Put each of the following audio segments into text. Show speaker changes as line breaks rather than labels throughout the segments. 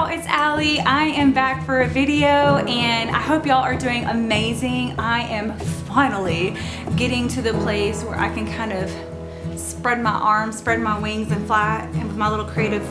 y'all, it's Allie. I am back for a video and I hope y'all are doing amazing. I am finally getting to the place where I can kind of spread my arms, spread my wings and fly and with my little creative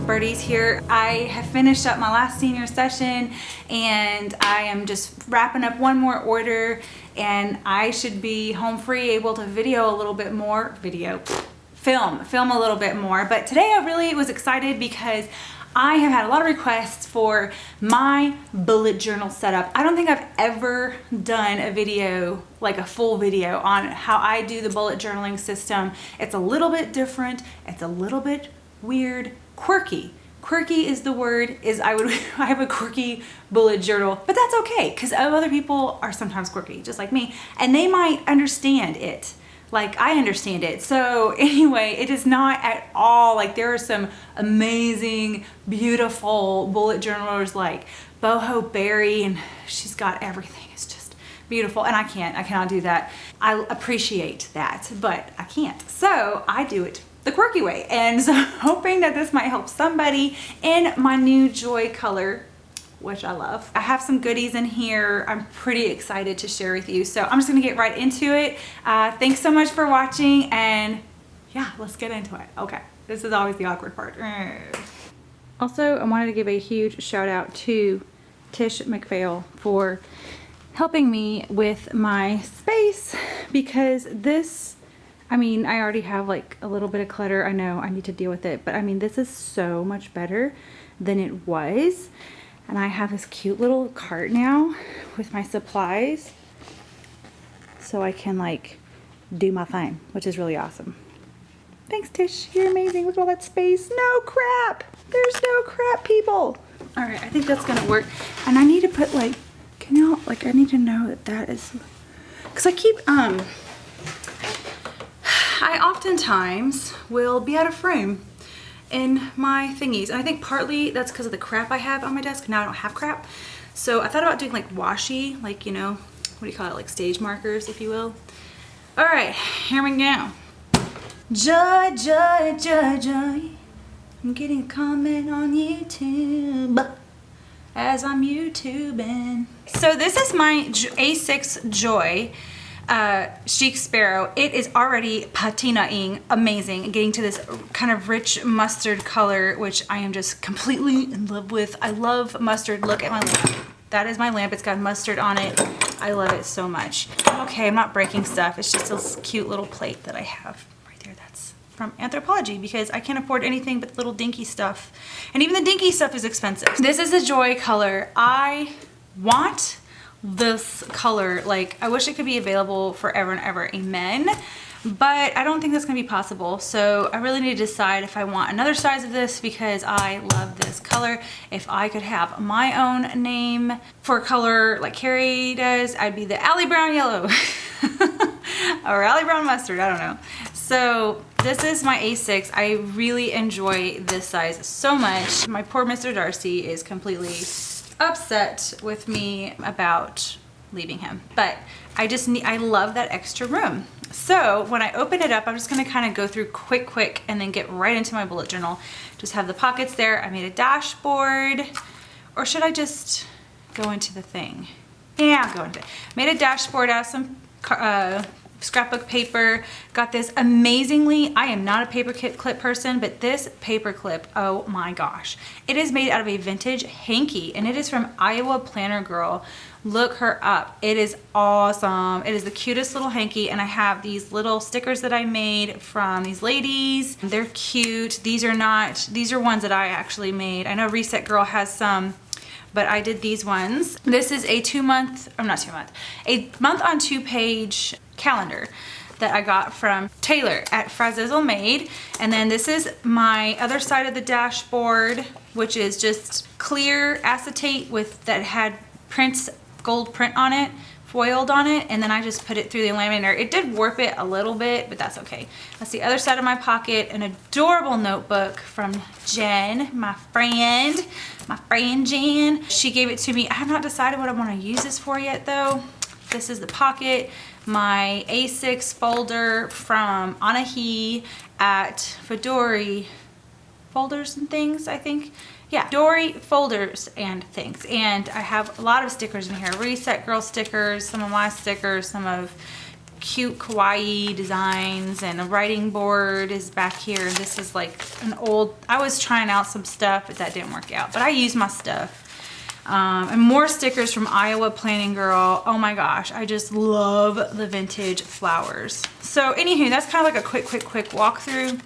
birdies here. I have finished up my last senior session and I am just wrapping up one more order and I should be home free, able to video a little bit more, film a little bit more. But today I really was excited because I have had a lot of requests for my bullet journal setup. I don't think I've ever done a video, like a full video on how I do the bullet journaling system. It's a little bit different. It's a little bit weird, quirky. Quirky is the word, I have a quirky bullet journal, but that's okay because other people are sometimes quirky, just like me, and they might understand it like I understand it. So anyway, it is not at all like there are some amazing, beautiful bullet journalers like Boho Berry, and she's got everything. It's just beautiful, and I cannot do that. I appreciate that, but I can't. So I do it the quirky way, and so hoping that this might help somebody in my new Joy color, which I love. I have some goodies in here I'm pretty excited to share with you. So I'm just gonna get right into it. Thanks so much for watching, and yeah, let's get into it. Okay, this is always the awkward part. Also, I wanted to give a huge shout out to Tish McPhail for helping me with my space, because this, I mean, I already have like a little bit of clutter. I know I need to deal with it, but I mean, this is so much better than it was. And I have this cute little cart now with my supplies so I can like do my thing, which is really awesome. Thanks, Tish. You're amazing. Look at all that space. No crap. There's no crap, people. All right, I think that's gonna work. And I need to put like, can y'all, like, I need to know that that is, because I keep, I oftentimes will be out of frame in my thingies, and I think partly that's because of the crap I have on my desk. Now I don't have crap, so I thought about doing like washi, like, you know, what do you call it, like stage markers, if you will. All right, here we go. Joy, joy, joy, joy. I'm getting a comment on YouTube as I'm YouTubing. So this is my A6 Joy Chic Sparrow. It is already patinaing amazing, getting to this kind of rich mustard color, which I am just completely in love with. I love mustard. Look at my lamp. That is my lamp. It's got mustard on it. I love it so much. Okay, I'm not breaking stuff. It's just this cute little plate that I have right there. That's from Anthropology, because I can't afford anything but little dinky stuff. And even the dinky stuff is expensive. This is the Joy color. I want this color, like, I wish it could be available forever and ever, amen, but I don't think that's gonna be possible. So I really need to decide if I want another size of this, because I love this color. If I could have my own name for a color like Carrie does, I'd be the Allie Brown Yellow or Allie Brown Mustard, I don't know. So this is my A6. I really enjoy this size so much. My poor Mr. Darcy is completely upset with me about leaving him, but I love that extra room. So when I open it up, I'm just gonna kind of go through quick and then get right into my bullet journal. Just have the pockets there. I made a dashboard, or should I just go into the thing? Yeah, I'll go into it. Made a dashboard out of some scrapbook paper. Got this amazingly, I am not a paper clip person, but this paper clip, oh my gosh. It is made out of a vintage Hanky, and it is from Iowa Planner Girl. Look her up. It is awesome. It is the cutest little hanky, and I have these little stickers that I made from these ladies. They're cute. These are ones that I actually made. I know Reset Girl has some, but I did these ones. This is a a month on 2-page calendar that I got from Taylor at Frazizzle Made. And then this is my other side of the dashboard, which is just clear acetate with that had gold print on it, foiled on it, and then I just put it through the laminator. It did warp it a little bit, but that's okay. That's the other side of my pocket. An adorable notebook from Jen, my friend Jen. She gave it to me. I have not decided what I want to use this for yet though. This is the pocket. My A6 folder from Anahi at DoriFoldersandThings, I think yeah, DoriFoldersandThings. And I have a lot of stickers in here. Reset Girl stickers, some of my stickers, some of cute Kawaii designs, and a writing board is back here. This is like an old, I was trying out some stuff, but that didn't work out. But I used my stuff. And more stickers from Iowa Planning Girl. Oh my gosh, I just love the vintage flowers. So anywho, that's kind of like a quick walkthrough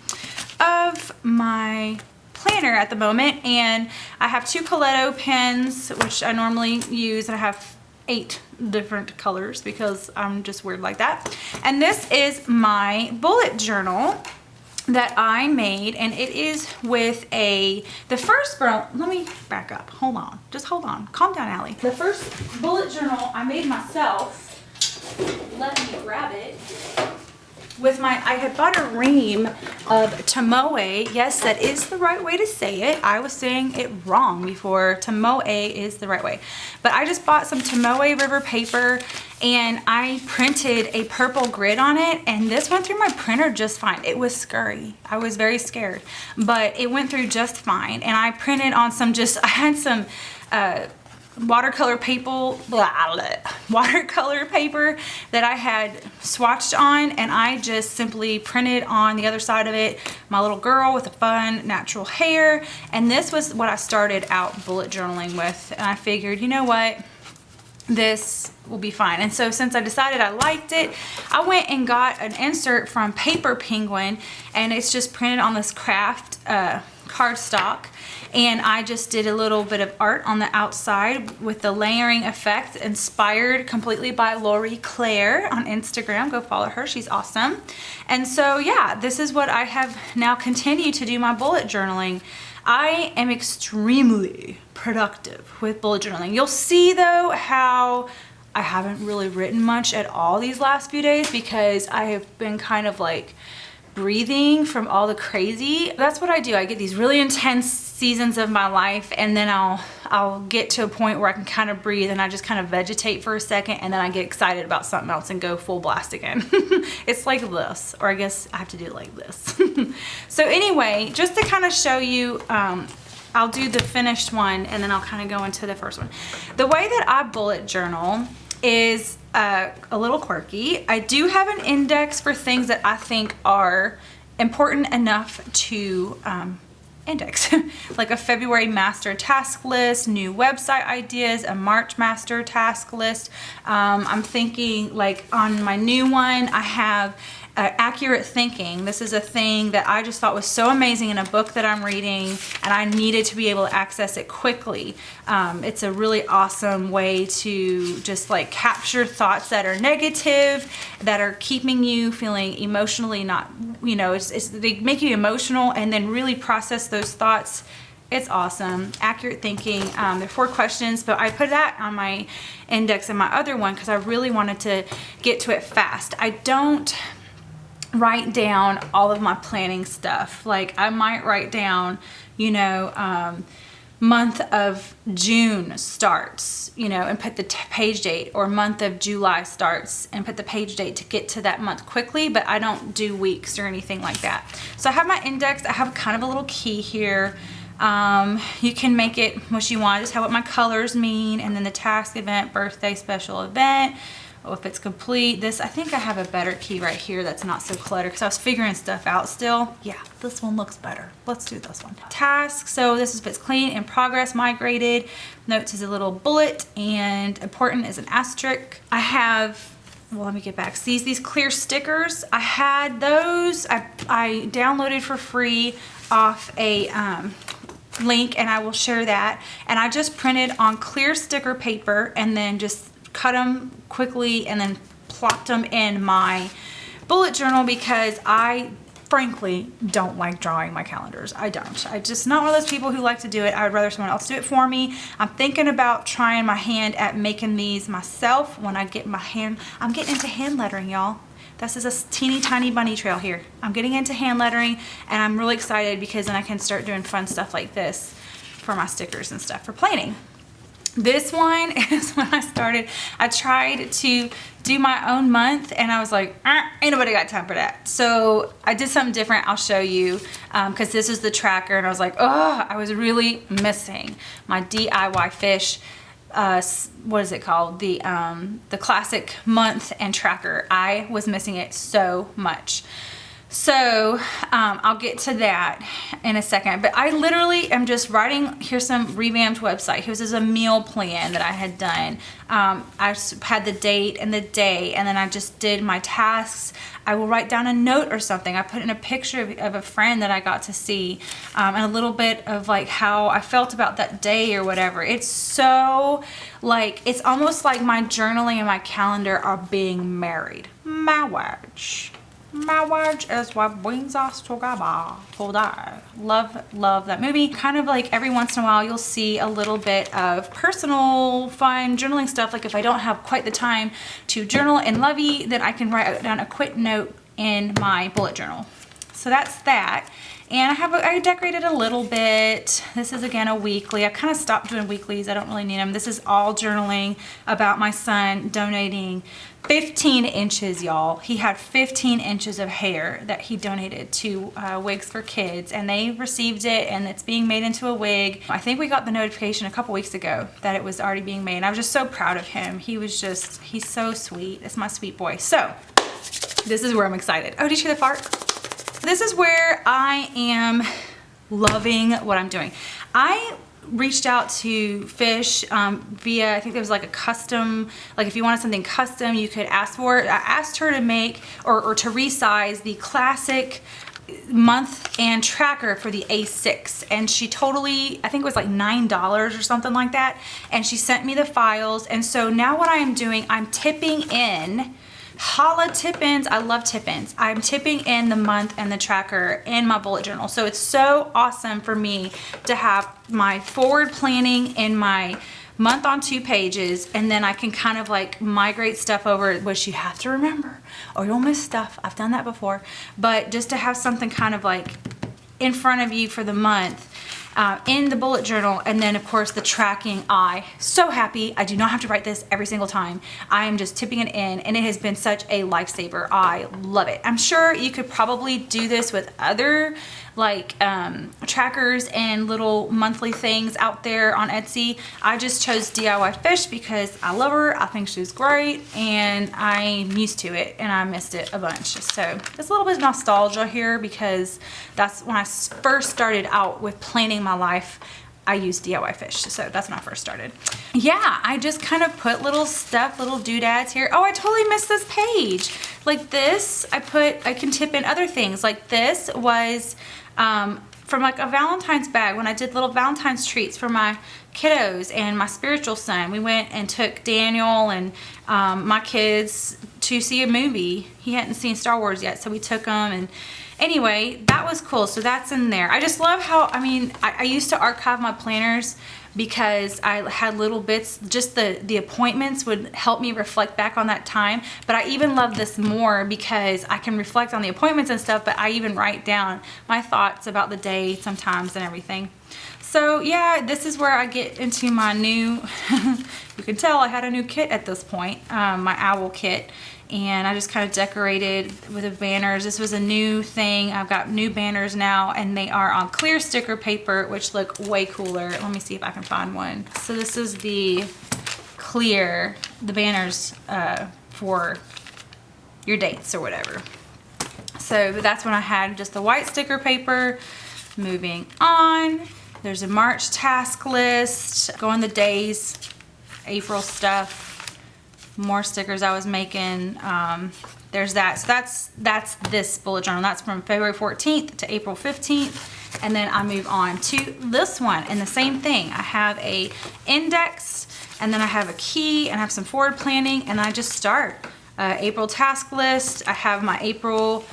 of my planner at the moment. And I have 2 Coleto pens, which I normally use. I have 8 different colors because I'm just weird like that. And this is my bullet journal that I made, and it is with the first, let me back up, hold on, just hold on, calm down, Allie. The first bullet journal I made myself, let me grab it, with I had bought a ream of Tomoe. Yes, that is the right way to say it. I was saying it wrong before. Tomoe is the right way. But I just bought some Tomoe River paper, and I printed a purple grid on it, and this went through my printer just fine. It was scurry. I was very scared, but it went through just fine. And I printed on some I had some watercolor paper that I had swatched on, and I just simply printed on the other side of it my little girl with a fun natural hair. And this was what I started out bullet journaling with, and I figured, you know what, this will be fine. And so since I decided I liked it, I went and got an insert from Paper Penguin, and it's just printed on this craft cardstock. And I just did a little bit of art on the outside with the layering effect, inspired completely by Lori Claire on Instagram. Go follow her, she's awesome. And so yeah, this is what I have now continued to do my bullet journaling. I am extremely productive with bullet journaling. You'll see though how I haven't really written much at all these last few days because I have been kind of like breathing from all the crazy. That's what I do. I get these really intense seasons of my life, and then I'll get to a point where I can kind of breathe, and I just kind of vegetate for a second, and then I get excited about something else and go full blast again. It's like this, or I guess I have to do it like this. So anyway, just to kind of show you, I'll do the finished one, and then I'll kind of go into the first one. The way that I bullet journal is a little quirky. I do have an index for things that I think are important enough to index, like a February master task list, new website ideas, a March master task list. I'm thinking like on my new one, I have accurate thinking. This is a thing that I just thought was so amazing in a book that I'm reading, and I needed to be able to access it quickly. It's a really awesome way to just like capture thoughts that are negative, that are keeping you feeling emotionally not, you know, they make you emotional, and then really process those thoughts. It's awesome. Accurate thinking. There are 4 questions, but I put that on my index in my other one because I really wanted to get to it fast. I don't write down all of my planning stuff. Like I might write down, you know, month of June starts, you know, and put the page date, or month of July starts and put the page date to get to that month quickly, but I don't do weeks or anything like that. So I have my index. I have kind of a little key here. You can make it what you want. Just have what my colors mean, and then the task, event, birthday, special event. Oh, if it's complete. This, I think I have a better key right here that's not so cluttered because I was figuring stuff out still. Yeah, this one looks better. Let's do this one. Task, so this is if it's clean, in progress, migrated. Notes is a little bullet, and important is an asterisk. I have, well, let me get back. See these clear stickers? I had those, I downloaded for free off a link, and I will share that. And I just printed on clear sticker paper and then just cut them quickly and then plopped them in my bullet journal because I frankly don't like drawing my calendars. I don't. I'm just not one of those people who like to do it. I would rather someone else do it for me. I'm thinking about trying my hand at making these myself when I get my hand. I'm getting into hand lettering, y'all. This is a teeny tiny bunny trail here. I'm getting into hand lettering, and I'm really excited because then I can start doing fun stuff like this for my stickers and stuff for planning. This one is when I tried to do my own month, and I was like, ain't nobody got time for that. So I did something different. I'll show you, because this is the tracker, and I was like, oh, I was really missing my diyFish, what is it called? The classic month and tracker. I was missing it so much. So I'll get to that in a second, but I literally am just writing, here's some revamped website. Here's a meal plan that I had done. I just had the date and the day, and then I just did my tasks. I will write down a note or something. I put in a picture of a friend that I got to see, and a little bit of like how I felt about that day or whatever. It's so like, it's almost like my journaling and my calendar are being married. Marriage is what brings us together. Love that movie. Kind of like every once in a while you'll see a little bit of personal, fun journaling stuff. Like if I don't have quite the time to journal and lovey, then I can write down a quick note in my bullet journal. So that's that. And I decorated a little bit. This is again a weekly. I kind of stopped doing weeklies. I don't really need them. This is all journaling about my son donating 15 inches, y'all. He had 15 inches of hair that he donated to Wigs for Kids, and they received it, and it's being made into a wig. I think we got the notification a couple weeks ago that it was already being made, and I was just so proud of him. He's so sweet. It's my sweet boy. So this is where I'm excited. Oh, did you hear the fart? This is where I am loving what I'm doing. I reached out to Fish via, I think there was like a custom, like if you wanted something custom, you could ask for it. I asked her to make or to resize the classic month and tracker for the A6, and she totally, I think it was like $9 or something like that, and she sent me the files. And so now what I am doing, I'm tipping in, holla tip-ins, I love tip-ins. I'm tipping in the month and the tracker in my bullet journal. So it's so awesome for me to have my forward planning in my month on 2 pages, and then I can kind of like migrate stuff over, which you have to remember or you'll miss stuff. I've done that before, but just to have something kind of like in front of you for the month in the bullet journal, and then of course the tracking. So happy I do not have to write this every single time. I am just tipping it in, and it has been such a lifesaver. I love it. I'm sure you could probably do this with other like trackers and little monthly things out there on Etsy. I just chose diyFish because I love her. I think she's great, and I'm used to it, and I missed it a bunch. So there's a little bit of nostalgia here because that's when I first started out with planning my life. I used diyFish, so that's when I first started. Yeah, I just kind of put little stuff, little doodads here. Oh, I totally missed this page. Like this, I can tip in other things. Like this was from like a Valentine's bag when I did little Valentine's treats for my kiddos and my spiritual son. We went and took Daniel and my kids to see a movie. He hadn't seen Star Wars yet, so we took him, and anyway, that was cool. So that's in there. I just love how, I used to archive my planners because I had little bits, just the appointments would help me reflect back on that time. But I even love this more because I can reflect on the appointments and stuff, but I even write down my thoughts about the day sometimes and everything. So yeah, this is where I get into my new, you can tell I had a new kit at this point, my owl kit. And I just kind of decorated with the banners. This was a new thing. I've got new banners now, and they are on clear sticker paper, which look way cooler. Let me see if I can find one. So this is the clear, the banners for your dates or whatever. So that's when I had just the white sticker paper. Moving on, there's a March task list, going the days, April stuff. More stickers I was making. There's that. So that's this bullet journal. That's from February 14th to April 15th. And then I move on to this one, and the same thing. I have a index, and then I have a key, and I have some forward planning, and I just start. April task list. I have my April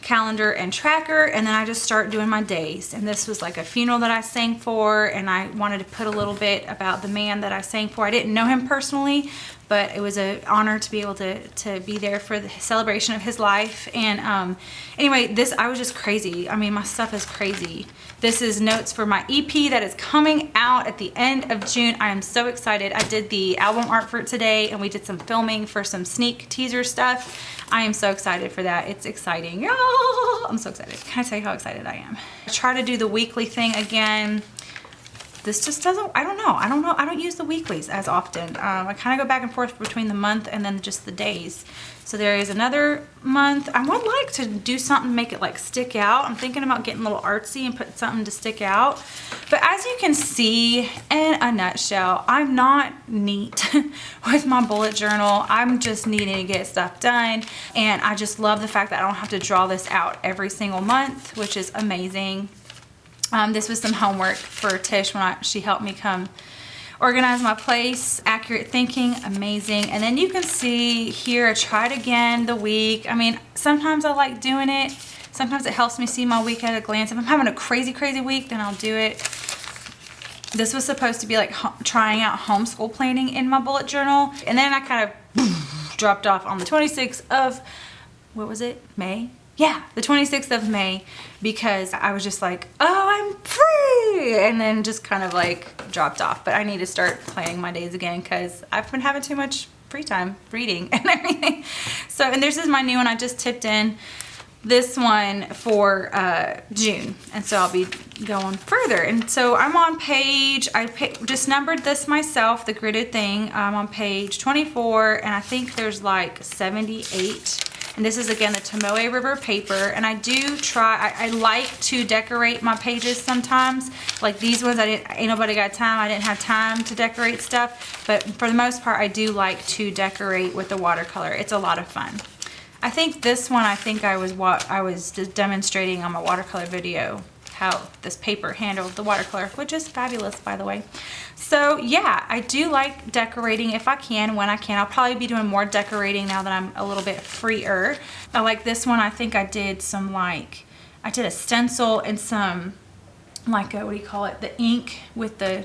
calendar and tracker, and then I just start doing my days. And this was like a funeral that I sang for, and I wanted to put a little bit about the man that I sang for. I didn't know him personally, but it was an honor to be able to be there for the celebration of his life. And anyway, this, I was just crazy. I mean, my stuff is crazy. This is notes for my EP that is coming out at the end of June. I am so excited. I did the album art for it today, and we did some filming for some sneak teaser stuff. I am so excited for that. It's exciting. Oh, I'm so excited. Can I tell you how excited I am? I try to do the weekly thing again. This just doesn't, I don't know. I don't use the weeklies as often. I kind of go back and forth between the month and then just the days. So there is another month. I would like to do something to make it like stick out. I'm thinking about getting a little artsy and put something to stick out. But as you can see, in a nutshell, I'm not neat with my bullet journal. I'm just needing to get stuff done. And I just love the fact that I don't have to draw this out every single month, which is amazing. This was some homework for Tish when she helped me come organize my place. Accurate thinking, amazing. And then you can see here, I tried again the week. I mean, sometimes I like doing it. Sometimes it helps me see my week at a glance. If I'm having a crazy, crazy week, then I'll do it. This was supposed to be like trying out homeschool planning in my bullet journal. And then I kind of dropped off on the 26th of, what was it, May? Yeah, the 26th of May, because I was just like, oh, I'm free, and then just kind of like dropped off. But I need to start planning my days again because I've been having too much free time reading and everything. So, and this is my new one. I just tipped in this one for June, and so I'll be going further. And so I'm on page, just numbered this myself, the gridded thing. I'm on page 24, and I think there's like 78. And this is again the Tomoe River paper, and I do try, I like to decorate my pages sometimes. Like these ones, ain't nobody got time, I didn't have time to decorate stuff, but for the most part I do like to decorate with the watercolor. It's a lot of fun. I think this one, I was just demonstrating on my watercolor video how this paper handled the watercolor, which is fabulous, by the way. So yeah, I do like decorating if I can, when I can. I'll probably be doing more decorating now that I'm a little bit freer. I like this one. I think I did some I did a stencil and some what do you call it? The ink with the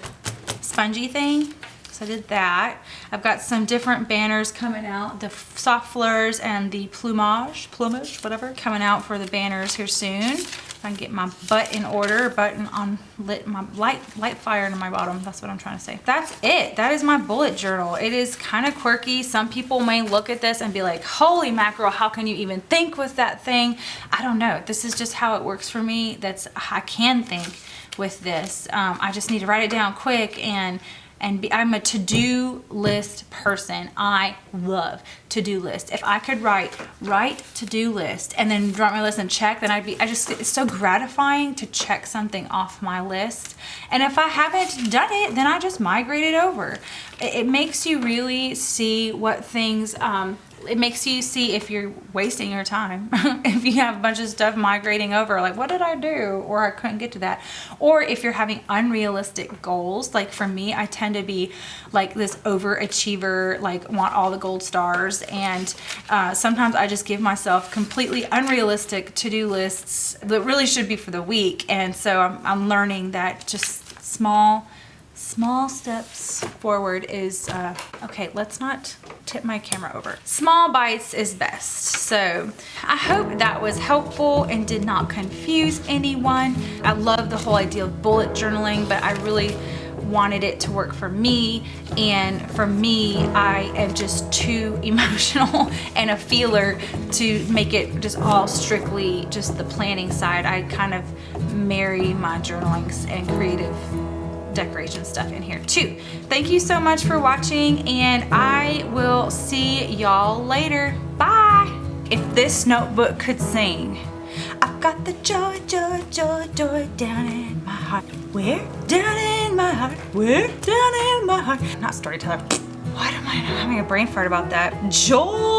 spongy thing. So I did that. I've got some different banners coming out, the soft fleurs and the plumage, whatever, coming out for the banners here soon. If I can get my butt in order, my light fire into my bottom. That's what I'm trying to say. That's it. That is my bullet journal. It is kind of quirky. Some people may look at this and be like, holy mackerel, how can you even think with that thing? I don't know. This is just how it works for me. I can think with this. I just need to write it down quick I'm a to-do list person. I love to-do list. If I could write to-do list and then drop my list and check, then it's so gratifying to check something off my list. And if I haven't done it, then I just migrate it over. It makes you really see what things, it makes you see if you're wasting your time. If you have a bunch of stuff migrating over, like what did I do? Or I couldn't get to that. Or if you're having unrealistic goals, like for me, I tend to be like this overachiever, like want all the gold stars. And sometimes I just give myself completely unrealistic to-do lists that really should be for the week. And so I'm learning that just small steps forward is, okay, let's not tip my camera over. Small bites is best. So I hope that was helpful and did not confuse anyone. I love the whole idea of bullet journaling, but I really wanted it to work for me. And for me, I am just too emotional and a feeler to make it just all strictly just the planning side. I kind of marry my journaling and creative decoration stuff in here too. Thank you so much for watching, and I will see y'all later. Bye. If this notebook could sing, I've got the joy, joy, joy, joy down in my heart. Where? Down in my heart. Where? Down in my heart. Not storyteller. What am I having a brain fart about that? Joy.